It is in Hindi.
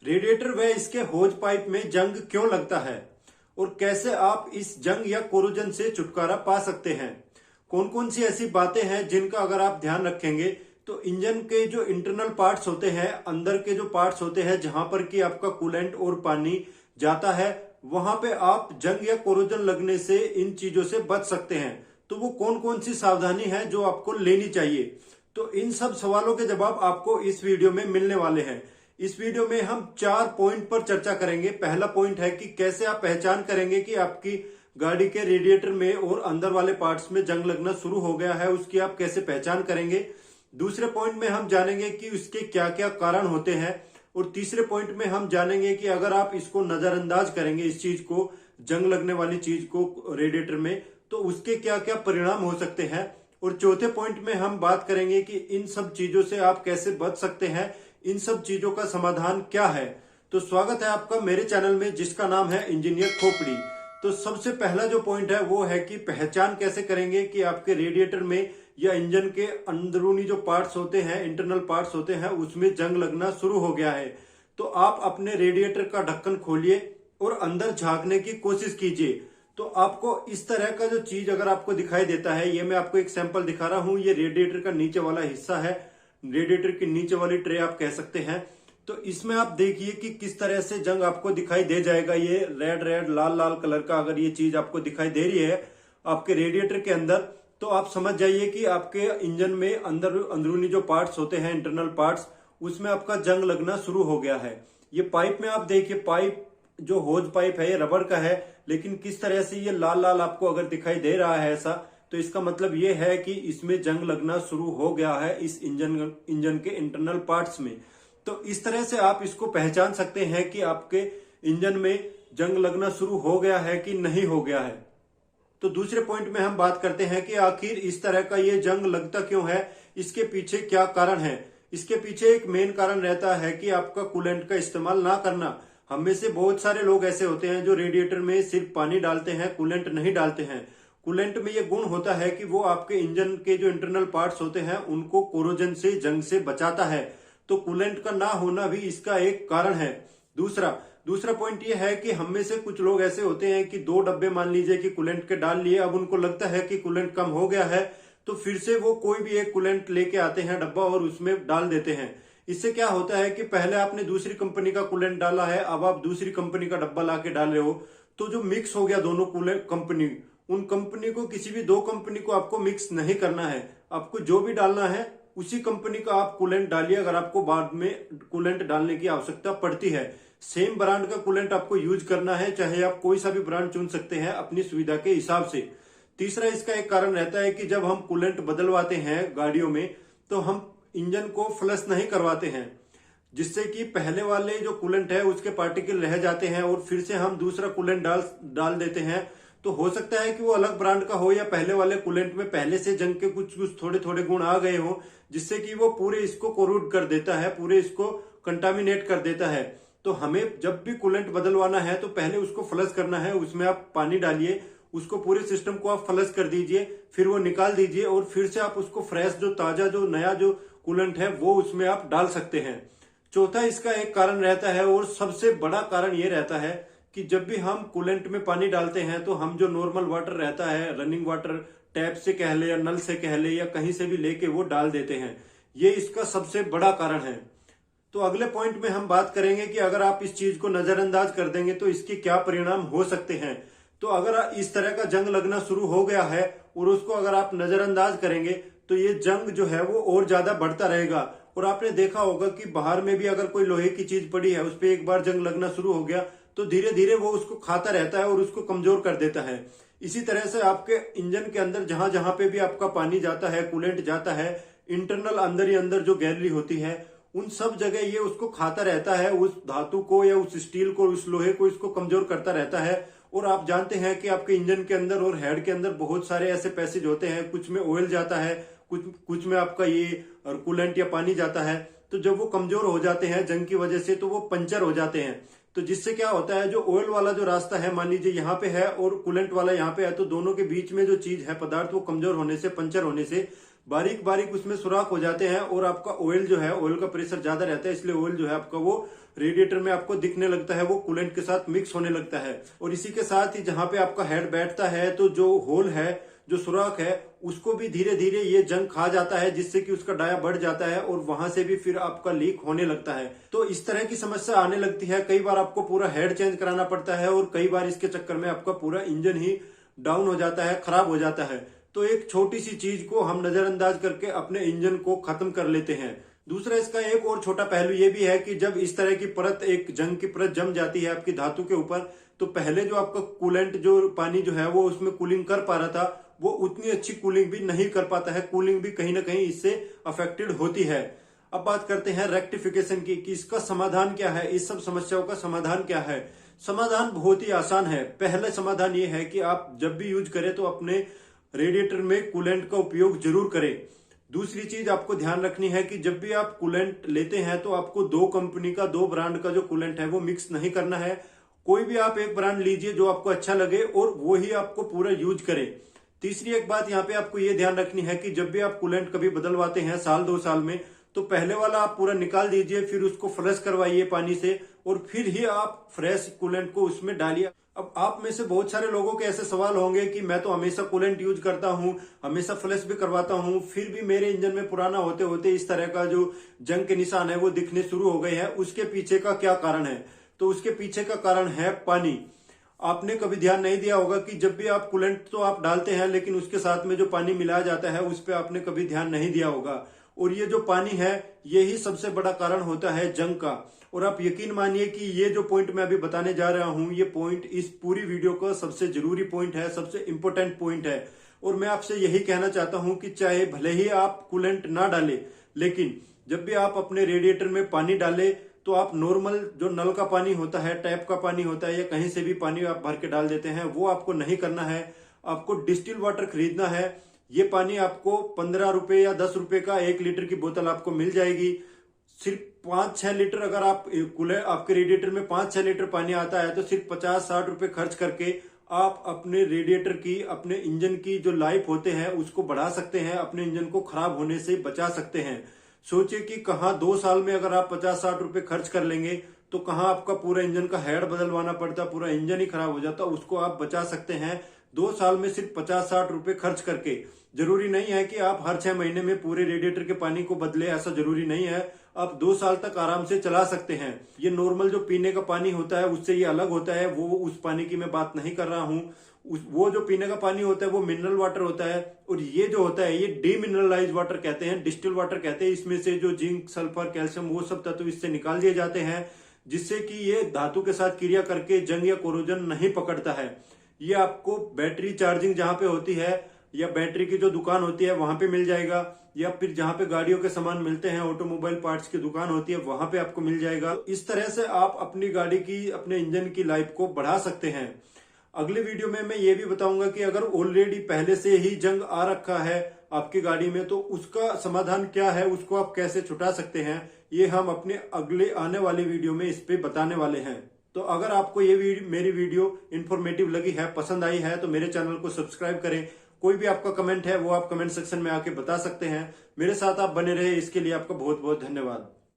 रेडिएटर व इसके होज पाइप में जंग क्यों लगता है और कैसे आप इस जंग या कोरोजन से छुटकारा पा सकते हैं। कौन कौन सी ऐसी बातें हैं जिनका अगर आप ध्यान रखेंगे तो इंजन के जो इंटरनल पार्ट्स होते हैं, अंदर के जो पार्ट्स होते हैं जहां पर कि आपका कूलेंट और पानी जाता है, वहां पे आप जंग या कोरोजन लगने से इन चीजों से बच सकते हैं। तो वो कौन कौन सी सावधानी है जो आपको लेनी चाहिए, तो इन सब सवालों के जवाब आपको इस वीडियो में मिलने वाले हैं। इस वीडियो में हम 4 पॉइंट पर चर्चा करेंगे। पहला पॉइंट है कि कैसे आप पहचान करेंगे कि आपकी गाड़ी के रेडिएटर में और अंदर वाले पार्ट्स में जंग लगना शुरू हो गया है, उसकी आप कैसे पहचान करेंगे। दूसरे पॉइंट में हम जानेंगे कि उसके क्या क्या कारण होते हैं और तीसरे पॉइंट में हम जानेंगे कि अगर आप इसको नजरअंदाज करेंगे, इस चीज को, जंग लगने वाली चीज को रेडिएटर में, तो उसके क्या क्या परिणाम हो सकते हैं। और चौथे पॉइंट में हम बात करेंगे कि इन सब चीजों से आप कैसे बच सकते हैं, इन सब चीजों का समाधान क्या है। तो स्वागत है आपका मेरे चैनल में जिसका नाम है इंजीनियर खोपड़ी। तो सबसे पहला जो पॉइंट है वो है कि पहचान कैसे करेंगे कि आपके रेडिएटर में या इंजन के अंदरूनी जो पार्ट्स होते हैं, इंटरनल पार्ट्स होते हैं, उसमें जंग लगना शुरू हो गया है। तो आप अपने रेडिएटर का ढक्कन खोलिए और अंदर झांकने की कोशिश कीजिए। तो आपको इस तरह का जो चीज अगर आपको दिखाई देता है, ये मैं आपको एक सैंपल दिखा रहा हूं, ये रेडिएटर का नीचे वाला हिस्सा है, रेडिएटर की नीचे वाली ट्रे आप कह सकते हैं। तो इसमें आप देखिए कि किस तरह से जंग आपको दिखाई दे जाएगा। ये रेड रेड लाल लाल कलर का अगर ये चीज आपको दिखाई दे रही है आपके रेडिएटर के अंदर, तो आप समझ जाइए कि आपके इंजन में अंदरूनी जो पार्ट्स होते हैं, इंटरनल पार्ट्स, उसमें आपका जंग लगना शुरू हो गया है। ये पाइप में आप देखिए, पाइप जो होज पाइप है ये रबड़ का है, लेकिन किस तरह से ये लाल लाल आपको अगर दिखाई दे रहा है ऐसा, तो इसका मतलब ये है कि इसमें जंग लगना शुरू हो गया है इस इंजन के इंटरनल पार्ट्स में। तो इस तरह से आप इसको पहचान सकते हैं कि आपके इंजन में जंग लगना शुरू हो गया है कि नहीं हो गया है। तो दूसरे पॉइंट में हम बात करते हैं कि आखिर इस तरह का ये जंग लगता क्यों है, इसके पीछे क्या कारण है। इसके पीछे एक मेन कारण रहता है कि आपका कूलेंट का इस्तेमाल ना करना। हम में से बहुत सारे लोग ऐसे होते हैं जो रेडिएटर में सिर्फ पानी डालते हैं, कूलेंट नहीं डालते हैं। कूलेंट में ये गुण होता है कि वो आपके इंजन के जो इंटरनल पार्ट्स होते हैं उनको कोरोजन से, जंग से बचाता है। तो कूलेंट का ना होना भी इसका एक कारण है। दूसरा पॉइंट ये है कि हम में से कुछ लोग ऐसे होते हैं कि 2 डब्बे मान लीजिए कि कूलेंट के डाल लिए, अब उनको लगता है कि कूलेंट कम हो गया है, तो फिर से वो कोई भी एक कूलेंट लेके आते हैं डब्बा और उसमें डाल देते हैं। इससे क्या होता है कि पहले आपने दूसरी कंपनी का कूलेंट डाला है, अब आप दूसरी कंपनी का डब्बा लाके डाल रहे हो, तो जो मिक्स हो गया दोनों कूलेंट कंपनी, उन कंपनी को, किसी भी 2 कंपनी को आपको मिक्स नहीं करना है। आपको जो भी डालना है उसी कंपनी का आप कूलेंट डालिए अगर आपको बाद में कूलेंट डालने की आवश्यकता पड़ती है। सेम ब्रांड का कूलेंट आपको यूज करना है, चाहे आप कोई सा भी ब्रांड चुन सकते हैं अपनी सुविधा के हिसाब से। तीसरा इसका एक कारण रहता है कि जब हम कूलेंट बदलवाते हैं गाड़ियों में, तो हम इंजन को फ्लश नहीं करवाते हैं, जिससे कि पहले वाले जो कूलेंट है उसके पार्टिकल रह जाते हैं और फिर से हम दूसरा कूलेंट डाल देते हैं। तो हो सकता है कि वो अलग ब्रांड का हो या पहले वाले कूलेंट में पहले से जंग के कुछ कुछ थोड़े थोड़े गुण आ गए हो, जिससे कि वो पूरे इसको कोरूड कर देता है, पूरे इसको कंटामिनेट कर देता है। तो हमें जब भी कूलेंट बदलवाना है तो पहले उसको फ्लश करना है, उसमें आप पानी डालिए, उसको पूरे सिस्टम को आप फ्लश कर दीजिए, फिर वो निकाल दीजिए और फिर से आप उसको फ्रेश, जो ताजा, जो नया जो कूलेंट है वो उसमें आप डाल सकते हैं। चौथा इसका एक कारण रहता है और सबसे बड़ा कारण ये रहता है कि जब भी हम कूलेंट में पानी डालते हैं तो हम जो नॉर्मल वाटर रहता है, रनिंग वाटर, टैप से कह ले या नल से कह ले या कहीं से भी लेके वो डाल देते हैं। ये इसका सबसे बड़ा कारण है। तो अगले पॉइंट में हम बात करेंगे कि अगर आप इस चीज को नजरअंदाज कर देंगे तो इसके क्या परिणाम हो सकते हैं। तो अगर इस तरह का जंग लगना शुरू हो गया है और उसको अगर आप नजरअंदाज करेंगे तो ये जंग जो है वो और ज्यादा बढ़ता रहेगा। और आपने देखा होगा कि बाहर में भी अगर कोई लोहे की चीज पड़ी है, उस पर एक बार जंग लगना शुरू हो गया तो धीरे धीरे वो उसको खाता रहता है और उसको कमजोर कर देता है। इसी तरह से आपके इंजन के अंदर जहां जहां पे भी आपका पानी जाता है, कूलेंट जाता है, इंटरनल अंदर ही अंदर जो गैलरी होती है, उन सब जगह ये उसको खाता रहता है, उस धातु को या उस स्टील को, उस लोहे को, इसको कमजोर करता रहता है। और आप जानते हैं कि आपके इंजन के अंदर और हेड के अंदर बहुत सारे ऐसे पैसेज होते हैं, कुछ में ऑयल जाता है, कुछ में आपका ये और कूलेंट या पानी जाता है। तो जब वो कमजोर हो जाते हैं जंग की वजह से तो वो पंचर हो जाते हैं। तो जिससे क्या होता है, जो ऑयल वाला जो रास्ता है मान लीजिए यहाँ पे है और कूलेंट वाला यहाँ पे है, तो दोनों के बीच में जो चीज है, पदार्थ, वो कमजोर होने से, पंचर होने से बारीक बारीक उसमें सुराख हो जाते हैं और आपका ऑयल जो है, ऑयल का प्रेशर ज्यादा रहता है, इसलिए ऑयल जो है आपका वो रेडिएटर में आपको दिखने लगता है, वो कूलेंट के साथ मिक्स होने लगता है। और इसी के साथ ही जहां पे आपका हेड बैठता है तो जो होल है, जो सुराख है, उसको भी धीरे धीरे ये जंग खा जाता है, जिससे कि उसका डाया बढ़ जाता है और वहां से भी फिर आपका लीक होने लगता है। तो इस तरह की समस्या आने लगती है। कई बार आपको पूरा हेड चेंज कराना पड़ता है और कई बार इसके चक्कर में आपका पूरा इंजन ही डाउन हो जाता है, खराब हो जाता है। तो एक छोटी सी चीज को हम नजरअंदाज करके अपने इंजन को खत्म कर लेते हैं। दूसरा इसका एक और छोटा पहलू ये भी है कि जब इस तरह की परत, एक जंग की परत जम जाती है आपकी धातु के ऊपर, तो पहले जो आपका कूलेंट, जो पानी जो है वो उसमें कूलिंग कर पा रहा था, वो उतनी अच्छी कूलिंग भी नहीं कर पाता है। कूलिंग भी कहीं ना कहीं इससे अफेक्टेड होती है। अब बात करते हैं रेक्टिफिकेशन की कि इसका समाधान क्या है, इस सब समस्याओं का समाधान क्या है। समाधान बहुत ही आसान है। पहला समाधान ये है कि आप जब भी यूज करें तो अपने रेडिएटर में कूलेंट का उपयोग जरूर करें। दूसरी चीज आपको ध्यान रखनी है कि जब भी आप कूलेंट लेते हैं तो आपको दो कंपनी का, दो ब्रांड का जो कूलेंट है वो मिक्स नहीं करना है। कोई भी आप एक ब्रांड लीजिए जो आपको अच्छा लगे और वो ही आपको पूरा यूज करें। तीसरी एक बात यहाँ पे आपको ये ध्यान रखनी है कि जब भी आप कूलेंट कभी बदलवाते हैं साल 2 साल में, तो पहले वाला आप पूरा निकाल दीजिए, फिर उसको फ्रेश करवाइए पानी से और फिर ही आप फ्रेश कूलेंट को उसमें डालिए। अब आप में से बहुत सारे लोगों के ऐसे सवाल होंगे कि मैं तो हमेशा कूलेंट यूज करता हूं, हमेशा फ्लश भी करवाता हूं, फिर भी मेरे इंजन में पुराना होते होते इस तरह का जो जंग के निशान है वो दिखने शुरू हो गए हैं। उसके पीछे का क्या कारण है? तो उसके पीछे का कारण है पानी। आपने कभी ध्यान नहीं दिया होगा कि जब भी आप कूलेंट तो आप डालते हैं, लेकिन उसके साथ में जो पानी मिलाया जाता है उस पर आपने कभी ध्यान नहीं दिया होगा। और ये जो पानी है यही सबसे बड़ा कारण होता है जंग का। और आप यकीन मानिए कि ये जो पॉइंट मैं अभी बताने जा रहा हूं, ये पॉइंट इस पूरी वीडियो का सबसे जरूरी पॉइंट है, सबसे इंपॉर्टेंट पॉइंट है। और मैं आपसे यही कहना चाहता हूं कि चाहे भले ही आप कूलेंट ना डालें, लेकिन जब भी आप अपने रेडिएटर में पानी डालें तो आप नॉर्मल जो नल का पानी होता है, टैप का पानी होता है, या कहीं से भी पानी आप भर के डाल देते हैं, वो आपको नहीं करना है। आपको डिस्टिल वाटर खरीदना है। ये पानी आपको 15 रुपए या 10 रुपए का 1 लीटर की बोतल आपको मिल जाएगी। सिर्फ 5-6 लीटर, अगर आप कूलर, आपके रेडिएटर में 5-6 लीटर पानी आता है तो सिर्फ 50-60 रुपए खर्च करके आप अपने रेडिएटर की, अपने इंजन की जो लाइफ होते हैं उसको बढ़ा सकते हैं, अपने इंजन को खराब होने से बचा सकते हैं। सोचिए कि कहाँ 2 साल में अगर आप 50-60 रुपए खर्च कर लेंगे तो कहाँ आपका पूरा इंजन का हेड बदलवाना पड़ता, पूरा इंजन ही खराब हो जाता। उसको आप बचा सकते हैं 2 साल में सिर्फ 50-60 रुपए खर्च करके। जरूरी नहीं है कि आप हर 6 महीने में पूरे रेडिएटर के पानी को बदले, ऐसा जरूरी नहीं है। आप 2 साल तक आराम से चला सकते हैं। ये नॉर्मल जो पीने का पानी होता है उससे ये अलग होता है। वो उस पानी की मैं बात नहीं कर रहा हूँ। वो जो पीने का पानी होता है वो मिनरल वाटर होता है, और ये जो होता है ये डीमिनरलाइज वाटर कहते हैं, डिस्टिल वाटर कहते हैं। इसमें से जो जिंक, सल्फर, कैल्शियम, वो सब तत्व इससे निकाल दिए जाते हैं, जिससे कि ये धातु के साथ क्रिया करके जंग या कोरोजन नहीं पकड़ता है। ये आपको बैटरी चार्जिंग जहां पे होती है या बैटरी की जो दुकान होती है वहां पे मिल जाएगा, या फिर जहां पे गाड़ियों के सामान मिलते हैं, ऑटोमोबाइल पार्ट्स की दुकान होती है, वहां पे आपको मिल जाएगा। इस तरह से आप अपनी गाड़ी की, अपने इंजन की लाइफ को बढ़ा सकते हैं। अगले वीडियो में मैं ये भी बताऊंगा कि अगर ऑलरेडी पहले से ही जंग आ रखा है आपकी गाड़ी में तो उसका समाधान क्या है, उसको आप कैसे छुटा सकते हैं। ये हम अपने अगले आने वाले वीडियो में इस पे बताने वाले हैं। तो अगर आपको ये मेरी वीडियो इन्फॉर्मेटिव लगी है, पसंद आई है, तो मेरे चैनल को सब्सक्राइब करें। कोई भी आपका कमेंट है वो आप कमेंट सेक्शन में आके बता सकते हैं। मेरे साथ आप बने रहे इसके लिए आपका बहुत बहुत धन्यवाद।